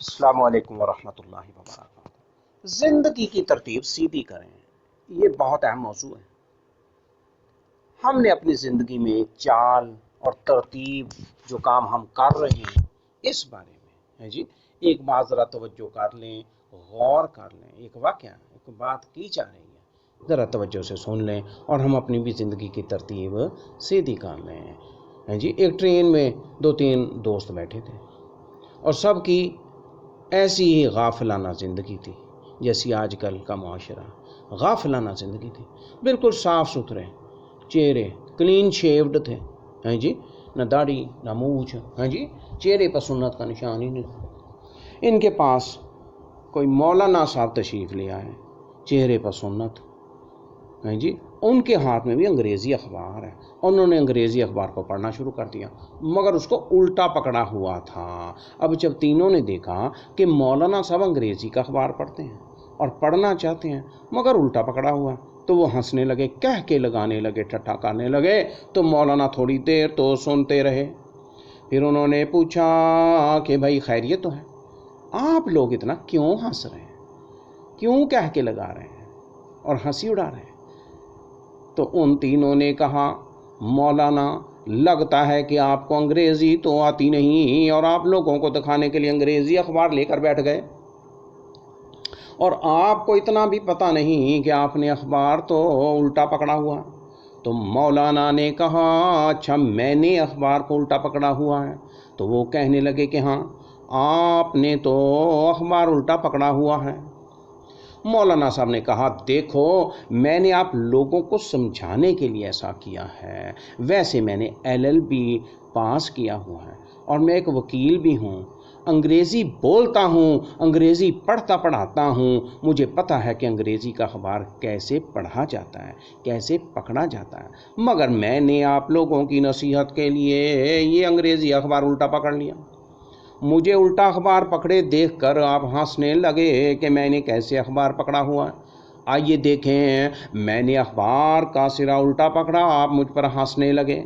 السلام علیکم ورحمۃ اللہ وبرکاتہ۔ زندگی کی ترتیب سیدھی کریں، یہ بہت اہم موضوع ہے۔ ہم نے اپنی زندگی میں چال اور ترتیب جو کام ہم کر رہے ہیں اس بارے میں جی ایک بات ذرا توجہ کر لیں، غور کر لیں۔ ایک واقعہ ایک بات کی جا رہی ہے، ذرا توجہ سے سن لیں اور ہم اپنی بھی زندگی کی ترتیب سیدھی کر لیں جی۔ ایک ٹرین میں 2-3 دوست بیٹھے تھے اور سب کی ایسی ہی غافلانہ زندگی تھی، جیسی آج کل کا معاشرہ غافلانہ زندگی تھی۔ بالکل صاف ستھرے چہرے، کلین شیوڈ تھے جی، نہ داڑھی نہ مونچھ جی، چہرے پر سنت کا نشان ہی نہیں۔ ان کے پاس کوئی مولانا صاحب تشریف لے آئے، چہرے پر سنت جی، ان کے ہاتھ میں بھی انگریزی اخبار ہے۔ انہوں نے انگریزی اخبار کو پڑھنا شروع کر دیا، مگر اس کو الٹا پکڑا ہوا تھا۔ اب جب تینوں نے دیکھا کہ مولانا صاحب انگریزی کا اخبار پڑھتے ہیں اور پڑھنا چاہتے ہیں مگر الٹا پکڑا ہوا، تو وہ ہنسنے لگے، کہہ کے لگانے لگے، ٹھٹھا کرنے لگے۔ تو مولانا تھوڑی دیر تو سنتے رہے، پھر انہوں نے پوچھا کہ بھائی خیریت تو ہے؟ آپ لوگ اتنا کیوں ہنس رہے ہیں، کیوں کہہ کے لگا رہے ہیں اور ہنسی اڑا رہے ہیں؟ تو ان تینوں نے کہا، مولانا لگتا ہے کہ آپ کو انگریزی تو آتی نہیں اور آپ لوگوں کو دکھانے کے لیے انگریزی اخبار لے کر بیٹھ گئے، اور آپ کو اتنا بھی پتہ نہیں کہ آپ نے اخبار تو الٹا پکڑا ہوا۔ تو مولانا نے کہا، اچھا میں نے اخبار کو الٹا پکڑا ہوا ہے؟ تو وہ کہنے لگے کہ ہاں آپ نے تو اخبار الٹا پکڑا ہوا ہے۔ مولانا صاحب نے کہا، دیکھو میں نے آپ لوگوں کو سمجھانے کے لیے ایسا کیا ہے، ویسے میں نے LLB پاس کیا ہوا ہے اور میں ایک وکیل بھی ہوں، انگریزی بولتا ہوں، انگریزی پڑھتا پڑھاتا ہوں، مجھے پتہ ہے کہ انگریزی کا اخبار کیسے پڑھا جاتا ہے، کیسے پکڑا جاتا ہے، مگر میں نے آپ لوگوں کی نصیحت کے لیے یہ انگریزی اخبار الٹا پکڑ لیا۔ مجھے الٹا اخبار پکڑے دیکھ کر آپ ہنسنے لگے کہ میں نے کیسے اخبار پکڑا ہوا ہے۔ آئیے دیکھیں، میں نے اخبار کا سرا الٹا پکڑا، آپ مجھ پر ہنسنے لگے۔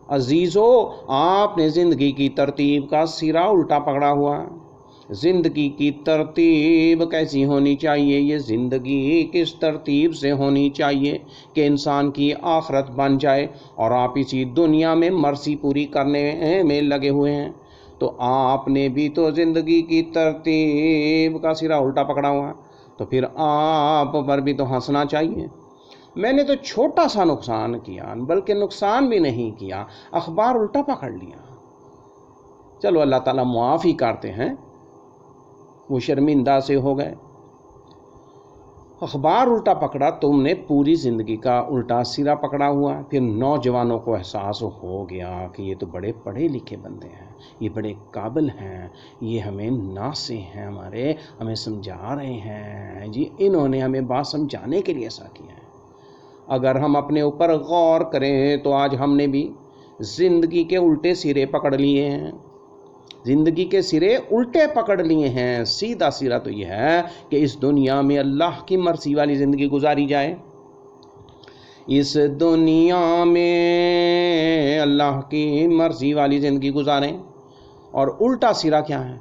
عزیزو، آپ نے زندگی کی ترتیب کا سرا الٹا پکڑا ہوا ہے۔ زندگی کی ترتیب کیسی ہونی چاہیے، یہ زندگی کس ترتیب سے ہونی چاہیے کہ انسان کی آخرت بن جائے، اور آپ اسی دنیا میں مرضی پوری کرنے میں لگے ہوئے ہیں۔ تو آپ نے بھی تو زندگی کی ترتیب کا سرا الٹا پکڑا ہوا، تو پھر آپ پر بھی تو ہنسنا چاہیے۔ میں نے تو چھوٹا سا نقصان کیا، بلکہ نقصان بھی نہیں کیا، اخبار الٹا پکڑ لیا۔ چلو اللہ تعالیٰ معاف ہی کرتے ہیں، وہ شرمندہ سے ہو گئے۔ اخبار الٹا پکڑا، تم نے پوری زندگی کا الٹا سرا پکڑا ہوا۔ پھر نوجوانوں کو احساس ہو گیا کہ یہ تو بڑے پڑھے لکھے بندے ہیں، یہ بڑے قابل ہیں، یہ ہمیں ناصح ہیں، ہمیں سمجھا رہے ہیں جی، انہوں نے ہمیں بات سمجھانے کے لیے ایسا کیا ہے۔ اگر ہم اپنے اوپر غور کریں تو آج ہم نے بھی زندگی کے الٹے سرے پکڑ لیے ہیں، زندگی کے سرے الٹے پکڑ لیے ہیں۔ سیدھا سرا تو یہ ہے کہ اس دنیا میں اللہ کی مرضی والی زندگی گزاری جائے، اس دنیا میں اللہ کی مرضی والی زندگی گزاریں۔ اور الٹا سرا کیا ہے؟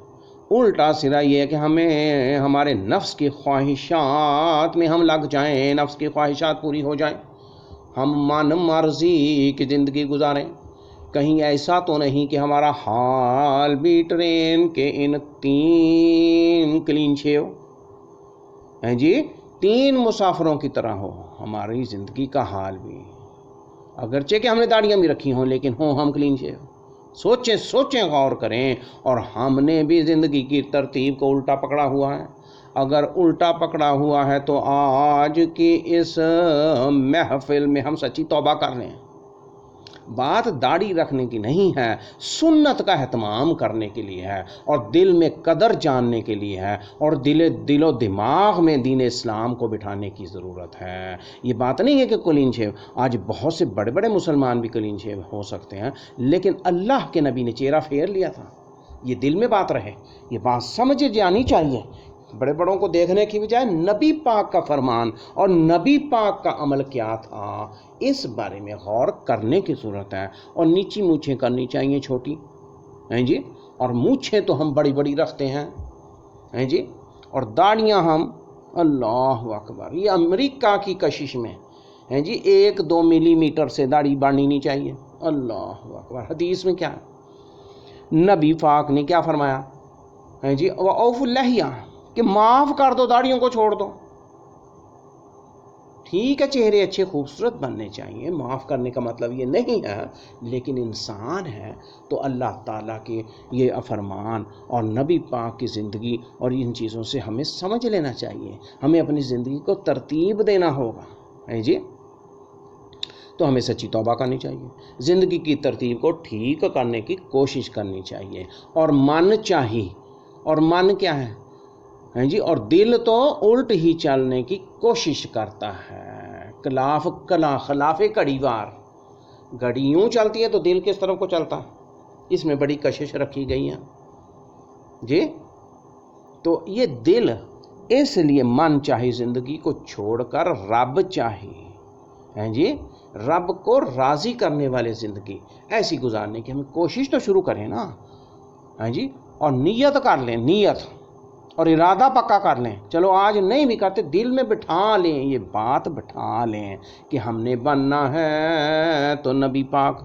الٹا سرا یہ ہے کہ ہمیں ہمارے نفس کی خواہشات میں ہم لگ جائیں، نفس کی خواہشات پوری ہو جائیں، ہم من مرضی کی زندگی گزاریں۔ کہیں ایسا تو نہیں کہ ہمارا حال بھی ٹرین کے ان 3 کلین شیو جی 3 مسافروں کی طرح ہو، ہماری زندگی کا حال بھی، اگرچہ کہ ہم نے داڑیاں بھی رکھی ہوں لیکن ہم کلین شیو۔ سوچیں غور کریں، اور ہم نے بھی زندگی کی ترتیب کو الٹا پکڑا ہوا ہے۔ اگر الٹا پکڑا ہوا ہے تو آج کی اس محفل میں ہم سچی توبہ کر لیں۔ بات داڑھی رکھنے کی نہیں ہے، سنت کا اہتمام کرنے کے لیے ہے، اور دل میں قدر جاننے کے لیے ہے، اور دل و دماغ میں دین اسلام کو بٹھانے کی ضرورت ہے۔ یہ بات نہیں ہے کہ کلین شیو، آج بہت سے بڑے بڑے مسلمان بھی کلین شیو ہو سکتے ہیں، لیکن اللہ کے نبی نے چہرہ پھیر لیا تھا۔ یہ دل میں بات رہے، یہ بات سمجھ جانی چاہیے۔ بڑے بڑوں کو دیکھنے کی بجائے نبی پاک کا فرمان اور نبی پاک کا عمل کیا تھا، اس بارے میں غور کرنے کی ضرورت ہے۔ اور نیچی مونچھیں کرنی چاہیے، چھوٹی جی، اور مونچھیں تو ہم بڑی بڑی رکھتے ہیں ہیں جی، اور داڑیاں ہم، اللہ اکبر، یہ امریکہ کی کشش میں ہیں جی 1-2 ملی میٹر سے داڑھی بڑھنی نہیں چاہیے، اللہ اکبر۔ حدیث میں کیا ہے، نبی پاک نے کیا فرمایا ہیں جی، وَأَوْفُوا اللِّحْيَةَ، کہ معاف کر دو، داڑھیوں کو چھوڑ دو۔ ٹھیک ہے چہرے اچھے خوبصورت بننے چاہیے، معاف کرنے کا مطلب یہ نہیں ہے، لیکن انسان ہے تو اللہ تعالیٰ کے یہ فرمان اور نبی پاک کی زندگی اور ان چیزوں سے ہمیں سمجھ لینا چاہیے، ہمیں اپنی زندگی کو ترتیب دینا ہوگا، ہے جی۔ تو ہمیں سچی توبہ کرنی چاہیے، زندگی کی ترتیب کو ٹھیک کرنے کی کوشش کرنی چاہیے، اور من چاہیے، اور من کیا ہے جی، اور دل تو الٹ ہی چلنے کی کوشش کرتا ہے، خلاف کڑی وار، گھڑی یوں چلتی ہے تو دل کس طرف کو چلتا ہے، اس میں بڑی کشش رکھی گئی ہے جی۔ تو یہ دل، اس لیے من چاہی زندگی کو چھوڑ کر رب چاہیے ہیں جی، رب کو راضی کرنے والے زندگی ایسی گزارنے کی ہمیں کوشش تو شروع کریں نا، ہاں جی، اور نیت کر لیں، نیت اور ارادہ پکا کر لیں، چلو آج نہیں بھی کرتے، دل میں بٹھا لیں، یہ بات بٹھا لیں کہ ہم نے بننا ہے تو نبی پاک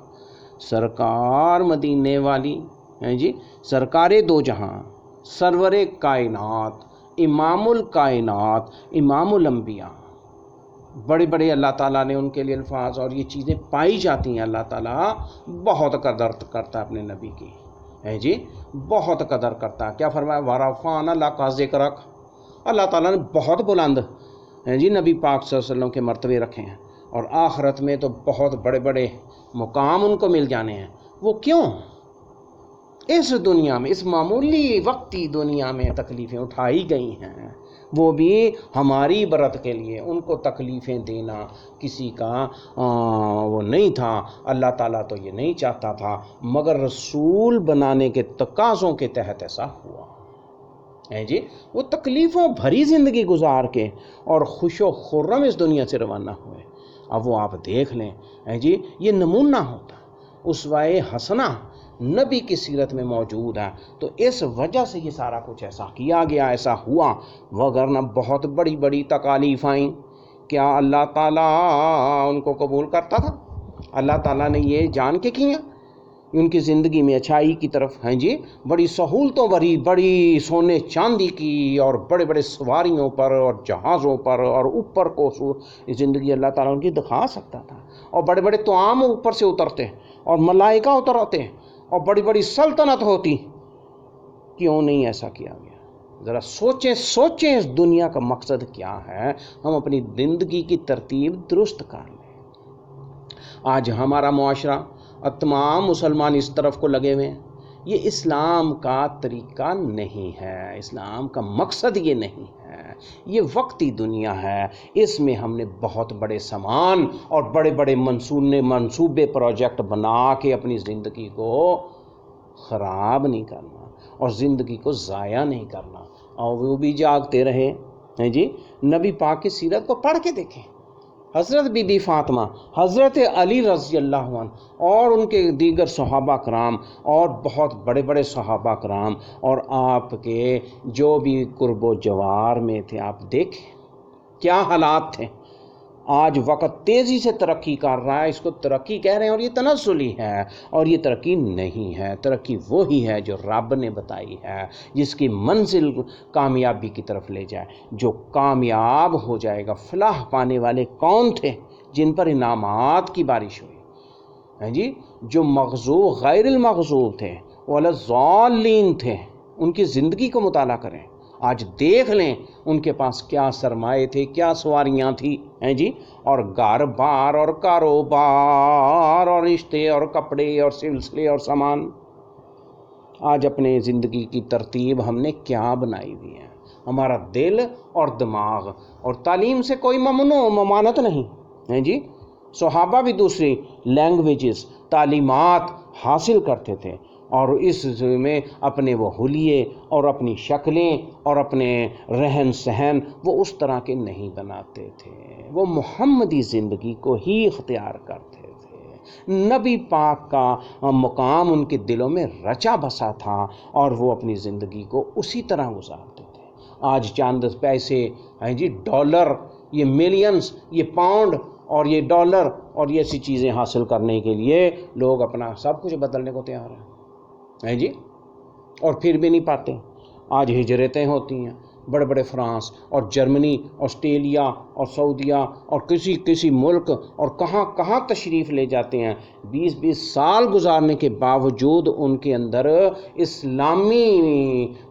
سرکار مدینے والی ہیں جی، سرکار دو جہاں، سرور کائنات، امام الکائنات، امام الانبیاء، بڑے بڑے اللہ تعالیٰ نے ان کے لیے الفاظ اور یہ چیزیں پائی جاتی ہیں، اللہ تعالیٰ بہت قدر کرتا ہے اپنے نبی کی، ہے جی، بہت قدر کرتا ہے۔ کیا فرمایا، وَرَفَعْنَا لَكَ ذِكْرَكَ، اللہ تعالیٰ نے بہت بلند ہیں جی نبی پاک صلی اللہ علیہ وسلم کے مرتبے رکھے ہیں، اور آخرت میں تو بہت بڑے بڑے مقام ان کو مل جانے ہیں۔ وہ کیوں؟ اس دنیا میں، اس معمولی وقتی دنیا میں تکلیفیں اٹھائی گئی ہیں، وہ بھی ہماری برت کے لیے، ان کو تکلیفیں دینا کسی کا وہ نہیں تھا، اللہ تعالیٰ تو یہ نہیں چاہتا تھا، مگر رسول بنانے کے تقاضوں کے تحت ایسا ہوا ہے جی۔ وہ تکلیفوں بھری زندگی گزار کے اور خوش و خرم اس دنیا سے روانہ ہوئے۔ اب وہ آپ دیکھ لیں ہے جی، یہ نمونہ ہوتا ہے، اسوہ حسنہ نبی کی سیرت میں موجود ہے، تو اس وجہ سے یہ سارا کچھ ایسا کیا گیا، ایسا ہوا، وگرنہ بہت بڑی بڑی تکالیف آئیں، کیا اللہ تعالیٰ ان کو قبول کرتا تھا؟ اللہ تعالیٰ نے یہ جان کے کیا، ان کی زندگی میں اچھائی کی طرف ہیں جی، بڑی سہولتوں بھری، بڑی سونے چاندی کی اور بڑے بڑے سواریوں پر اور جہازوں پر اور اوپر کو زندگی اللہ تعالیٰ ان کی دکھا سکتا تھا، اور بڑے بڑے طعام اوپر سے اترتے اور ملائکہ اتر آتے اور بڑی بڑی سلطنت ہوتی، کیوں نہیں ایسا کیا گیا؟ ذرا سوچیں اس دنیا کا مقصد کیا ہے، ہم اپنی زندگی کی ترتیب درست کر لیں۔ آج ہمارا معاشرہ اور تمام مسلمان اس طرف کو لگے ہوئے ہیں، یہ اسلام کا طریقہ نہیں ہے، اسلام کا مقصد یہ نہیں ہے، یہ وقتی دنیا ہے، اس میں ہم نے بہت بڑے سامان اور بڑے بڑے منصوبے پروجیکٹ بنا کے اپنی زندگی کو خراب نہیں کرنا اور زندگی کو ضائع نہیں کرنا، اور وہ بھی جاگتے رہے ہیں جی۔ نبی پاک کی سیرت کو پڑھ کے دیکھیں، حضرت بی بی فاطمہ، حضرت علی رضی اللہ عنہ اور ان کے دیگر صحابہ کرام اور بہت بڑے بڑے صحابہ کرام اور آپ کے جو بھی قرب و جوار میں تھے، آپ دیکھیں کیا حالات تھے۔ آج وقت تیزی سے ترقی کر رہا ہے، اس کو ترقی کہہ رہے ہیں اور یہ تنزلی ہے، اور یہ ترقی نہیں ہے، ترقی وہی ہے جو رب نے بتائی ہے، جس کی منزل کامیابی کی طرف لے جائے، جو کامیاب ہو جائے گا۔ فلاح پانے والے کون تھے؟ جن پر انعامات کی بارش ہوئی ہے جی، جو مغضوب غیر المغضوب تھے، وَلَضَّالِّينَ تھے، ان کی زندگی کو مطالعہ کریں، آج دیکھ لیں ان کے پاس کیا سرمائے تھے، کیا سواریاں تھیں ہیں جی، اور گھر بار اور کاروبار اور رشتے اور کپڑے اور سلسلے اور سامان۔ آج اپنے زندگی کی ترتیب ہم نے کیا بنائی ہوئی ہے؟ ہمارا دل اور دماغ، اور تعلیم سے کوئی ممانعت نہیں ہیں جی، صحابہ بھی دوسری لینگویجز، تعلیمات حاصل کرتے تھے، اور اس میں اپنے وہ حلیے اور اپنی شکلیں اور اپنے رہن سہن وہ اس طرح کے نہیں بناتے تھے، وہ محمدی زندگی کو ہی اختیار کرتے تھے۔ نبی پاک کا مقام ان کے دلوں میں رچا بسا تھا، اور وہ اپنی زندگی کو اسی طرح گزارتے تھے۔ آج چند پیسے ہیں جی، ڈالر، یہ ملینز، یہ پاؤنڈ اور یہ ڈالر اور یہ ایسی چیزیں حاصل کرنے کے لیے لوگ اپنا سب کچھ بدلنے کو تیار ہیں جی، اور پھر بھی نہیں پاتے۔ آج ہجرتیں ہوتی ہیں، بڑے بڑے فرانس اور جرمنی، آسٹریلیا اور سعودیہ اور کسی ملک اور کہاں کہاں تشریف لے جاتے ہیں، 20 سال گزارنے کے باوجود ان کے اندر اسلامی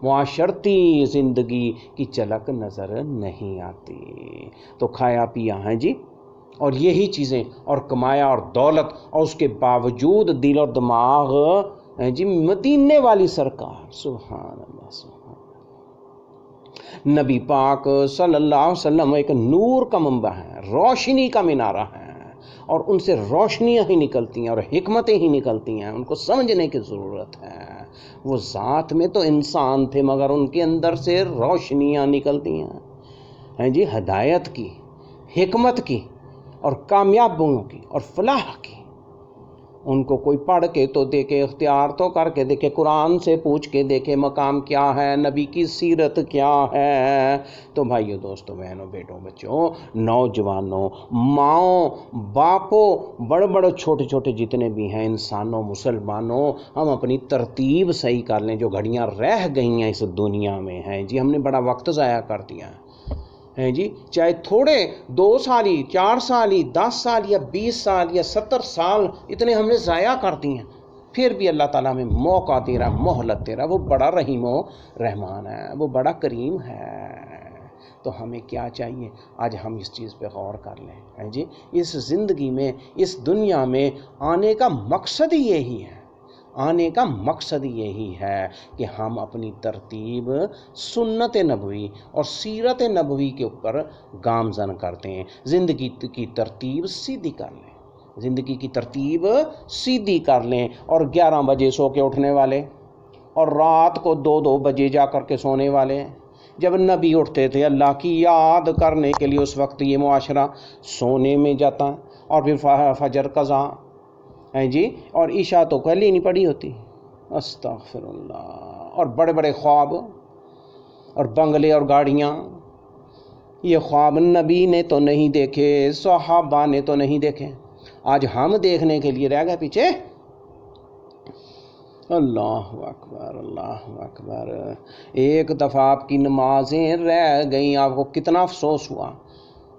معاشرتی زندگی کی جھلک نظر نہیں آتی۔ تو کھایا پیا ہے جی، اور یہی چیزیں اور کمایا اور دولت، اور اس کے باوجود دل اور دماغ جی مدینے والی سرکار، سبحان اللہ سبحان اللہ۔ نبی پاک صلی اللہ علیہ وسلم ایک نور کا منبع ہے، روشنی کا مینارہ ہے، اور ان سے روشنیاں ہی نکلتی ہیں اور حکمتیں ہی نکلتی ہیں، ان کو سمجھنے کی ضرورت ہے۔ وہ ذات میں تو انسان تھے مگر ان کے اندر سے روشنیاں نکلتی ہیں جی، ہدایت کی، حکمت کی اور کامیابیوں کی اور فلاح کی۔ ان کو کوئی پڑھ کے تو دیکھے، اختیار تو کر کے دیکھے، قرآن سے پوچھ کے دیکھے مقام کیا ہے، نبی کی سیرت کیا ہے۔ تو بھائیو، دوستو، بہنوں، بیٹوں، بچوں، نوجوانوں، ماؤں، باپوں، بڑے بڑے چھوٹے چھوٹے جتنے بھی ہیں انسانوں، مسلمانوں، ہم اپنی ترتیب صحیح کر لیں۔ جو گھڑیاں رہ گئی ہیں اس دنیا میں ہیں جی، ہم نے بڑا وقت ضائع کر دیا ہے جی، چاہے تھوڑے 2 سال ہی، 4 سال ہی، 10 سال یا 20 سال یا 70 سال، اتنے ہم نے ضائع کر دی ہیں، پھر بھی اللہ تعالیٰ ہمیں موقع دے رہا، مہلت دے رہا۔ وہ بڑا رحیم و رحمان ہے، وہ بڑا کریم ہے۔ تو ہمیں کیا چاہیے؟ آج ہم اس چیز پہ غور کر لیں جی، اس زندگی میں، اس دنیا میں آنے کا مقصد ہی یہی ہے، آنے کا مقصد یہی ہے کہ ہم اپنی ترتیب سنت نبوی اور سیرت نبوی کے اوپر گامزن کرتے ہیں، زندگی کی ترتیب سیدھی کر لیں، زندگی کی ترتیب سیدھی کر لیں، اور 11 بجے سو کے اٹھنے والے اور رات کو 2 بجے جا کر کے سونے والے، جب نبی اٹھتے تھے اللہ کی یاد کرنے کے لیے، اس وقت یہ معاشرہ سونے میں جاتا ہے، اور پھر فجر قضا ہیں جی، اور عشاء تو پہلے ہی نہیں پڑھی ہوتی، استغفر اللہ، اور بڑے بڑے خواب اور بنگلے اور گاڑیاں، یہ خواب نبی نے تو نہیں دیکھے، صحابہ نے تو نہیں دیکھے، آج ہم دیکھنے کے لیے رہ گئے پیچھے۔ اللہ اکبر، اللہ اکبر۔ ایک دفعہ آپ کی نمازیں رہ گئیں، آپ کو کتنا افسوس ہوا۔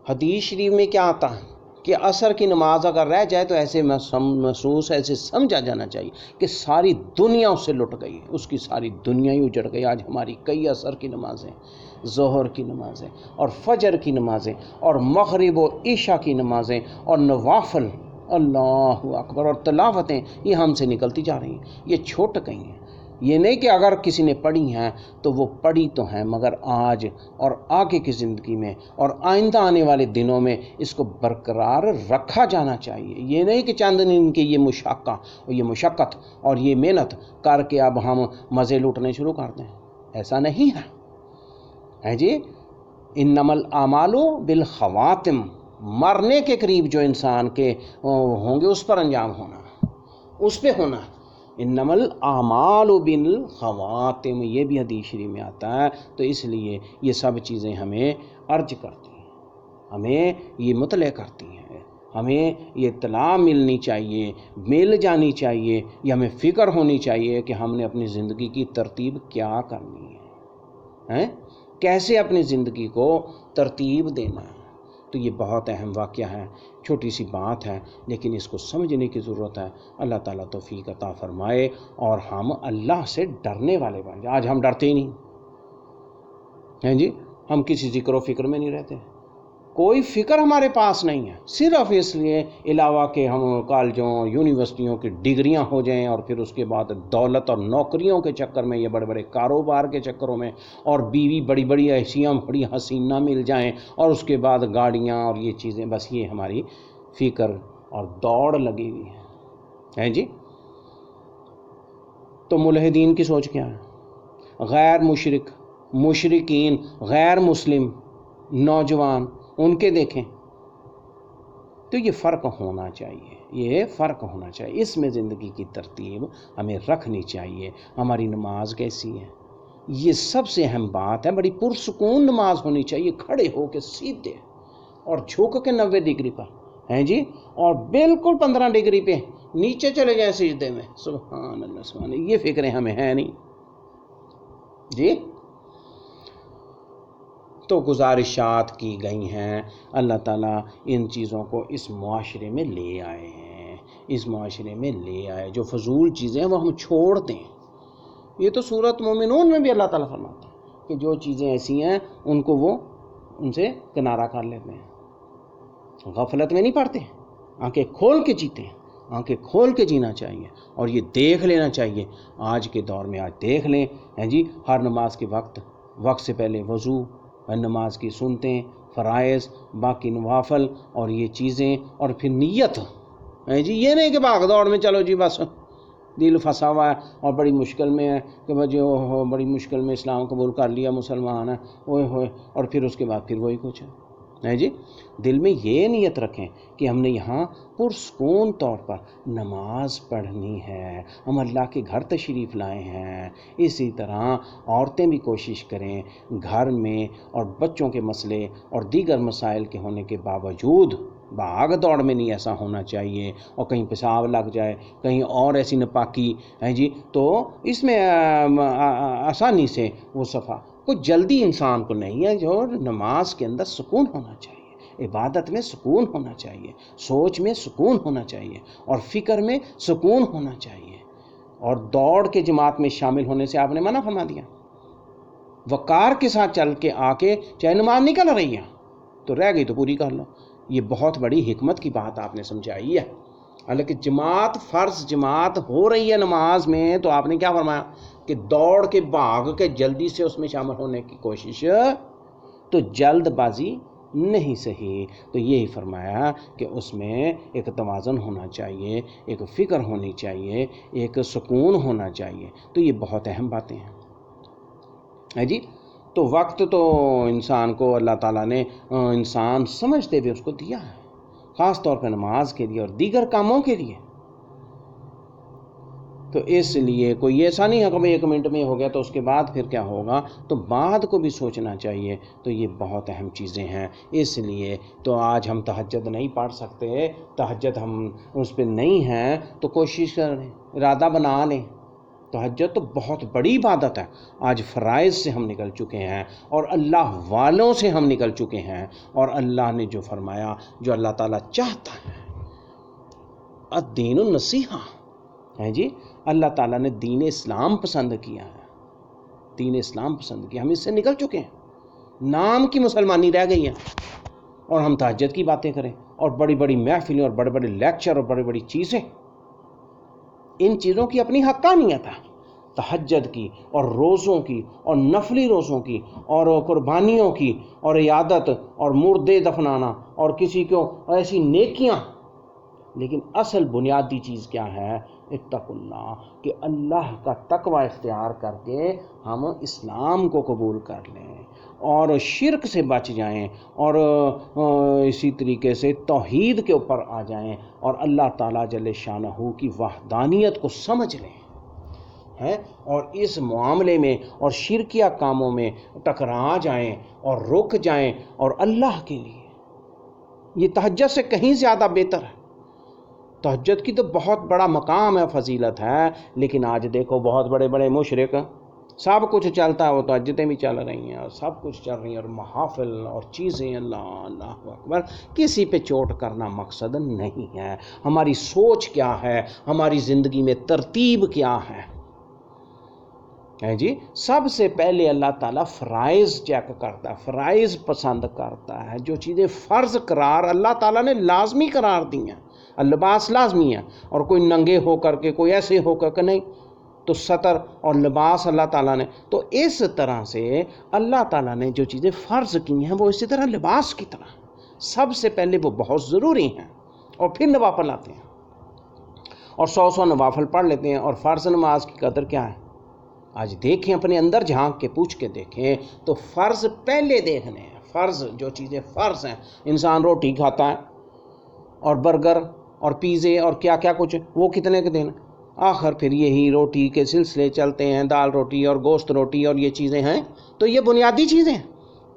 حدیث شریف میں کیا آتا ہے کہ عصر کی نماز اگر رہ جائے تو ایسے محسوس، ایسے سمجھا جانا چاہیے کہ ساری دنیا اس سے لٹ گئی، اس کی ساری دنیا ہی اجڑ گئی۔ آج ہماری کئی عصر کی نمازیں، ظہر کی نمازیں اور فجر کی نمازیں اور مغرب و عشاء کی نمازیں اور نوافل، اللہ اکبر، اور تلاوتیں، یہ ہم سے نکلتی جا رہی ہیں، یہ چھوٹ گئی ہیں۔ یہ نہیں کہ اگر کسی نے پڑھی ہیں تو وہ پڑھی تو ہیں، مگر آج اور آگے کی زندگی میں اور آئندہ آنے والے دنوں میں اس کو برقرار رکھا جانا چاہیے۔ یہ نہیں کہ چند دن کی یہ مشقہ اور یہ مشقت اور یہ محنت کر کے اب ہم مزے لوٹنے شروع کر دیں، ایسا نہیں ہے جی۔ انما الاعمال بالخواتم، مرنے کے قریب جو انسان کے ہوں گے اس پر انجام ہونا، اس پہ ہونا۔ انما الاعمال بالخواتم، یہ بھی حدیث شریف میں آتا ہے۔ تو اس لیے یہ سب چیزیں ہمیں ارج کرتی ہیں، ہمیں یہ مطلع کرتی ہیں، ہمیں یہ اطلاع ملنی چاہیے، مل جانی چاہیے، یہ ہمیں فکر ہونی چاہیے کہ ہم نے اپنی زندگی کی ترتیب کیا کرنی ہے، کیسے اپنی زندگی کو ترتیب دینا ہے۔ تو یہ بہت اہم واقعہ ہے، چھوٹی سی بات ہے لیکن اس کو سمجھنے کی ضرورت ہے۔ اللہ تعالیٰ توفیق عطا فرمائے اور ہم اللہ سے ڈرنے والے بن جائیں۔ آج ہم ڈرتے ہی نہیں ہیں جی، ہم کسی ذکر و فکر میں نہیں رہتے، کوئی فکر ہمارے پاس نہیں ہے، صرف اس لیے علاوہ کہ ہم کالجوں یونیورسٹیوں کی ڈگریاں ہو جائیں، اور پھر اس کے بعد دولت اور نوکریوں کے چکر میں، یہ بڑے بڑے کاروبار کے چکروں میں، اور بیوی بڑی بڑی ایشیاں بڑی حسینہ مل جائیں، اور اس کے بعد گاڑیاں اور یہ چیزیں، بس یہ ہماری فکر اور دوڑ لگی ہوئی ہے جی۔ تو ملحدین کی سوچ کیا ہے؟ غیر مشرک، مشرکین، غیر مسلم نوجوان، ان کے دیکھیں تو یہ فرق ہونا چاہیے، یہ فرق ہونا چاہیے۔ اس میں زندگی کی ترتیب ہمیں رکھنی چاہیے۔ ہماری نماز کیسی ہے، یہ سب سے اہم بات ہے. بڑی پرسکون نماز ہونی چاہیے, کھڑے ہو کے سیدھے اور جھک کے 90 ڈگری پر ہیں جی, اور بالکل 15 ڈگری پہ نیچے چلے جائیں سجدے میں. سبحان اللہ سبحان اللہ. یہ فکریں ہمیں ہیں نہیں جی. تو گزارشات کی گئی ہیں, اللہ تعالیٰ ان چیزوں کو اس معاشرے میں لے آئے ہیں, اس معاشرے میں لے آئے. جو فضول چیزیں وہ ہم چھوڑ دیں. یہ تو سورۃ مومنون میں بھی اللہ تعالیٰ فرماتا ہے کہ جو چیزیں ایسی ہیں ان کو وہ ان سے کنارہ کر لیتے ہیں. غفلت میں نہیں پڑتے, آنکھیں کھول کے جیتے ہیں, آنکھیں کھول کے جینا چاہیے. اور یہ دیکھ لینا چاہیے آج کے دور میں, آج دیکھ لیں ہیں جی, ہر نماز کے وقت سے پہلے وضو, نماز کی سنتیں, فرائض, باقی نوافل اور یہ چیزیں, اور پھر نیت ہے جی. یہ نہیں کہ بھاگ دوڑ میں چلو جی بس دل پھنسا ہوا ہے اور بڑی مشکل میں ہے کہ بھائی بڑی مشکل میں اسلام قبول کر لیا, مسلمان ہے اوئے ہوئے, اور پھر اس کے بعد پھر وہی کچھ ہے جی. دل میں یہ نیت رکھیں کہ ہم نے یہاں پرسکون طور پر نماز پڑھنی ہے, ہم اللہ کے گھر تشریف لائے ہیں. اسی طرح عورتیں بھی کوشش کریں گھر میں, اور بچوں کے مسئلے اور دیگر مسائل کے ہونے کے باوجود بھاگ دوڑ میں نہیں ایسا ہونا چاہیے, اور کہیں پیشاب لگ جائے, کہیں اور ایسی نپاکی ہے جی, تو اس میں آسانی سے وہ صفحہ. کوئی جلدی انسان کو نہیں ہے. جو نماز کے اندر سکون ہونا چاہیے, عبادت میں سکون ہونا چاہیے, سوچ میں سکون ہونا چاہیے, اور فکر میں سکون ہونا چاہیے. اور دوڑ کے جماعت میں شامل ہونے سے آپ نے منع فرما دیا. وقار کے ساتھ چل کے آ کے چاہے نماز نکل رہی ہے تو رہ گئی تو پوری کر لو. یہ بہت بڑی حکمت کی بات آپ نے سمجھائی ہے. حالانکہ جماعت, فرض جماعت ہو رہی ہے نماز میں, تو آپ نے کیا فرمایا کہ دوڑ کے بھاگ کے جلدی سے اس میں شامل ہونے کی کوشش, تو جلد بازی نہیں صحیح. تو یہی فرمایا کہ اس میں ایک توازن ہونا چاہیے, ایک فکر ہونی چاہیے, ایک سکون ہونا چاہیے. تو یہ بہت اہم باتیں ہیں جی. تو وقت تو انسان کو اللہ تعالیٰ نے انسان سمجھتے ہوئے اس کو دیا ہے, خاص طور پہ نماز کے لیے اور دیگر کاموں کے لیے. تو اس لیے کوئی ایسا نہیں ہے کہ 1 منٹ میں ہو گیا تو اس کے بعد پھر کیا ہوگا, تو بعد کو بھی سوچنا چاہیے. تو یہ بہت اہم چیزیں ہیں. اس لیے تو آج ہم تہجد نہیں پڑھ سکتے, تہجد ہم اس پہ نہیں ہیں, تو کوشش کریں, ارادہ بنا لیں. تہجد تو بہت بڑی عبادت ہے. آج فرائض سے ہم نکل چکے ہیں, اور اللہ والوں سے ہم نکل چکے ہیں, اور اللہ نے جو فرمایا, جو اللہ تعالیٰ چاہتا ہے, الدین النصیحہ ہے جی. اللہ تعالیٰ نے دین اسلام پسند کیا ہے, دین اسلام پسند کیا. ہم اس سے نکل چکے ہیں, نام کی مسلمانی رہ گئی ہے, اور ہم تہجد کی باتیں کریں, اور بڑی بڑی محفلیں, اور بڑے بڑے لیکچر, اور بڑی بڑی چیزیں. ان چیزوں کی اپنی حقانیت ہے, تہجد کی, اور روزوں کی, اور نفلی روزوں کی, اور قربانیوں کی, اور عیادت, اور مردے دفنانا, اور کسی کو ایسی نیکیاں. لیکن اصل بنیادی چیز کیا ہے؟ اتقوا اللہ, کہ اللہ کا تقوی اختیار کر کے ہم اسلام کو قبول کر لیں, اور شرک سے بچ جائیں, اور اسی طریقے سے توحید کے اوپر آ جائیں, اور اللہ تعالیٰ جل شانہ کی وحدانیت کو سمجھ لیں ہیں, اور اس معاملے میں اور شرکیہ کاموں میں ٹکرا جائیں اور رک جائیں, اور اللہ کے لیے. یہ تہجد سے کہیں زیادہ بہتر ہے. تہجد کی تو بہت بڑا مقام ہے, فضیلت ہے, لیکن آج دیکھو بہت بڑے بڑے مشرک, سب کچھ چلتا ہے, وہ تہجدیں بھی چل رہی ہیں, اور سب کچھ چل رہی ہیں, اور محافل اور چیزیں. اللہ اکبر. کسی پہ چوٹ کرنا مقصد نہیں ہے. ہماری سوچ کیا ہے, ہماری زندگی میں ترتیب کیا ہے جی. سب سے پہلے اللہ تعالیٰ فرائض چیک کرتا ہے, فرائض پسند کرتا ہے. جو چیزیں فرض قرار اللہ تعالیٰ نے لازمی قرار دی ہیں, لباس لازمی ہے, اور کوئی ننگے ہو کر کے, کوئی ایسے ہو کر کے نہیں, تو ستر اور لباس اللہ تعالیٰ نے. تو اس طرح سے اللہ تعالیٰ نے جو چیزیں فرض کی ہیں وہ اسی طرح لباس کی طرح سب سے پہلے وہ بہت ضروری ہیں, اور پھر نوافل آتے ہیں, اور 100 نوافل پڑھ لیتے ہیں. اور فرض نماز کی قدر کیا ہے آج دیکھیں, اپنے اندر جھانک کے پوچھ کے دیکھیں, تو فرض پہلے دیکھنے ہیں. فرض جو چیزیں فرض ہیں, انسان روٹی کھاتا ہے, اور برگر اور پیزے اور کیا کیا کچھ, وہ کتنے کے دن, آخر پھر یہی روٹی کے سلسلے چلتے ہیں، دال روٹی اور گوشت روٹی اور یہ چیزیں ہیں، تو یہ بنیادی چیزیں ہیں۔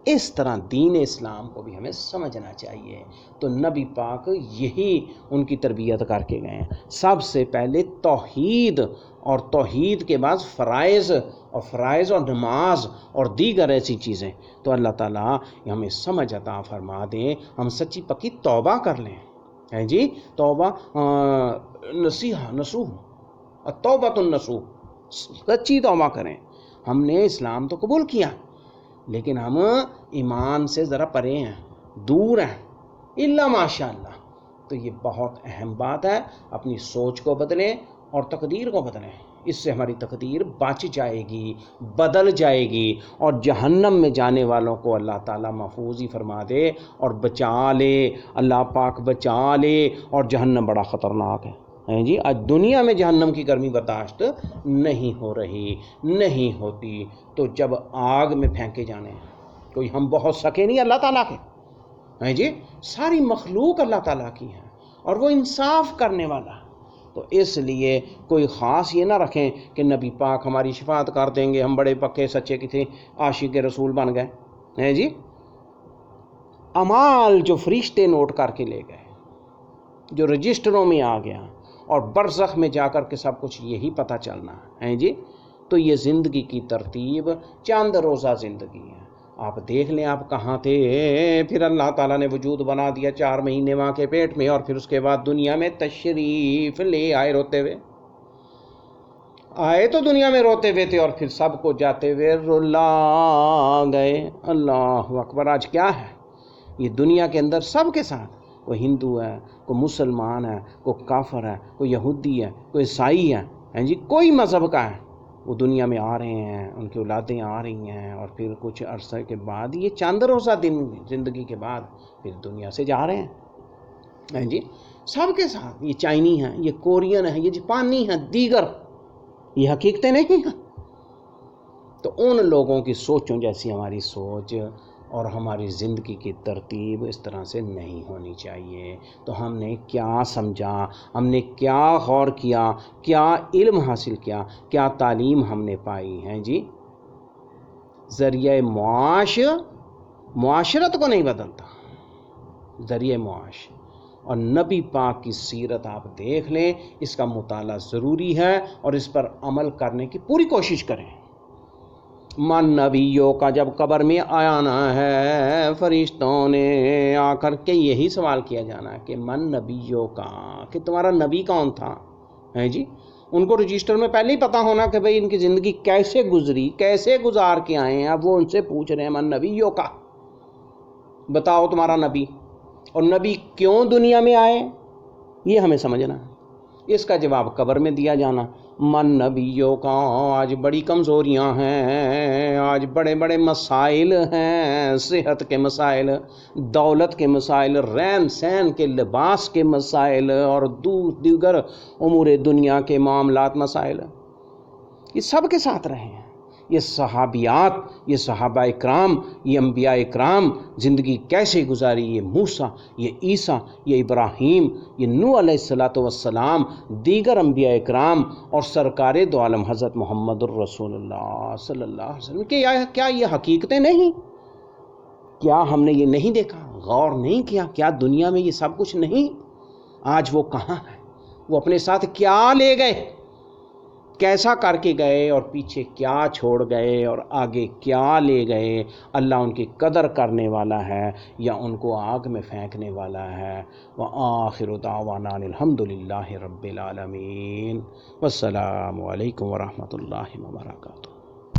اس طرح دین اسلام کو بھی ہمیں سمجھنا چاہیے۔ تو نبی پاک یہی ان کی تربیت کر کے گئے ہیں، سب سے پہلے توحید، اور توحید کے بعد فرائض اور نماز اور دیگر ایسی چیزیں۔ تو اللہ تعالیٰ ہمیں سمجھ عطا فرما دیں، ہم سچی پکی توبہ کر لیں، ہیں جی، توبہ نصوح، توبۃ النصوح، سچی توبہ کریں۔ ہم نے اسلام تو قبول کیا، لیکن ہم ایمان سے ذرا پرے ہیں، دور ہیں، الا ماشاء اللہ۔ تو یہ بہت اہم بات ہے، اپنی سوچ کو بدلیں اور تقدیر کو بدلیں، اس سے ہماری تقدیر بچ جائے گی، بدل جائے گی، اور جہنم میں جانے والوں کو اللہ تعالیٰ محفوظ ہی فرما دے اور بچا لے، اللہ پاک بچا لے۔ اور جہنم بڑا خطرناک ہے جی، آج دنیا میں جہنم کی گرمی برداشت نہیں ہو رہی، نہیں ہوتی، تو جب آگ میں پھینکے جانے ہیں، کوئی ہم بہت سکے نہیں اللہ تعالیٰ کے، ہیں جی، ساری مخلوق اللہ تعالیٰ کی ہے اور وہ انصاف کرنے والا ہے۔ تو اس لیے کوئی خاص یہ نہ رکھیں کہ نبی پاک ہماری شفاعت کر دیں گے، ہم بڑے پکے سچے کتنے عاشق رسول بن گئے، ہیں جی۔ اعمال جو فرشتے نوٹ کر کے لے گئے، جو رجسٹروں میں آ گیا، اور برزخ میں جا کر کے سب کچھ یہی پتہ چلنا ہے جی۔ تو یہ زندگی کی ترتیب چند روزہ زندگی ہے، آپ دیکھ لیں آپ کہاں تھے، پھر اللہ تعالیٰ نے وجود بنا دیا 4 مہینے ماں کے پیٹ میں، اور پھر اس کے بعد دنیا میں تشریف لے آئے روتے ہوئے، آئے تو دنیا میں روتے ہوئے تھے، اور پھر سب کو جاتے ہوئے رلا گئے۔ اللہ اکبر! آج کیا ہے یہ دنیا کے اندر سب کے ساتھ، کوئی ہندو ہے، کوئی مسلمان ہے، کوئی کافر ہے، کوئی یہودی ہے، کوئی عیسائی ہے جی، کوئی مذہب کا ہے، وہ دنیا میں آ رہے ہیں، ان کی اولادیں آ رہی ہیں، اور پھر کچھ عرصے کے بعد، یہ چند روزہ دن زندگی کے بعد پھر دنیا سے جا رہے ہیں جی، سب کے ساتھ۔ یہ چائنی ہیں، یہ کورین ہیں، یہ جاپانی ہیں، دیگر، یہ حقیقتیں نہیں ہیں۔ تو ان لوگوں کی سوچوں جیسی ہماری سوچ اور ہماری زندگی کی ترتیب اس طرح سے نہیں ہونی چاہیے۔ تو ہم نے کیا سمجھا، ہم نے کیا غور کیا، کیا علم حاصل کیا، کیا تعلیم ہم نے پائی ہے جی۔ ذریعہ معاشرت کو نہیں بدلتا، ذریعہ معاش، اور نبی پاک کی سیرت آپ دیکھ لیں، اس کا مطالعہ ضروری ہے، اور اس پر عمل کرنے کی پوری کوشش کریں۔ من نبیوں کا جب قبر میں آنا ہے، فرشتوں نے آ کر کے یہی سوال کیا جانا ہے کہ من نبیوں کا، کہ تمہارا نبی کون تھا، ہے جی۔ ان کو رجسٹر میں پہلے ہی پتا ہونا کہ بھئی ان کی زندگی کیسے گزری، کیسے گزار کے آئے ہیں۔ اب وہ ان سے پوچھ رہے ہیں من نبیوں کا، بتاؤ تمہارا نبی، اور نبی کیوں دنیا میں آئے، یہ ہمیں سمجھنا ہے۔ اس کا جواب قبر میں دیا جانا۔ من نبیوں کا، آج بڑی کمزوریاں ہیں، آج بڑے بڑے مسائل ہیں، صحت کے مسائل، دولت کے مسائل، رہن سہن کے، لباس کے مسائل، اور دیگر امور دنیا کے معاملات مسائل، یہ سب کے ساتھ رہے ہیں۔ یہ صحابیات، یہ صحابہ اکرام، یہ انبیاء اکرام زندگی کیسے گزاری، یہ موسیٰ، یہ عیسیٰ، یہ ابراہیم، یہ نوح علیہ السلام، دیگر انبیاء اکرام، اور سرکار دو عالم حضرت محمد الرسول اللہ صلی اللہ علیہ وسلم، کہ کیا یہ حقیقتیں نہیں؟ کیا ہم نے یہ نہیں دیکھا، غور نہیں کیا؟ کیا دنیا میں یہ سب کچھ نہیں؟ آج وہ کہاں ہے؟ وہ اپنے ساتھ کیا لے گئے، کیسا کر کے گئے، اور پیچھے کیا چھوڑ گئے، اور آگے کیا لے گئے؟ اللہ ان کی قدر کرنے والا ہے یا ان کو آگ میں پھینکنے والا ہے؟ وآخر دعوانا الحمدللہ رب العالمین، والسلام علیکم ورحمۃ اللہ وبرکاتہ۔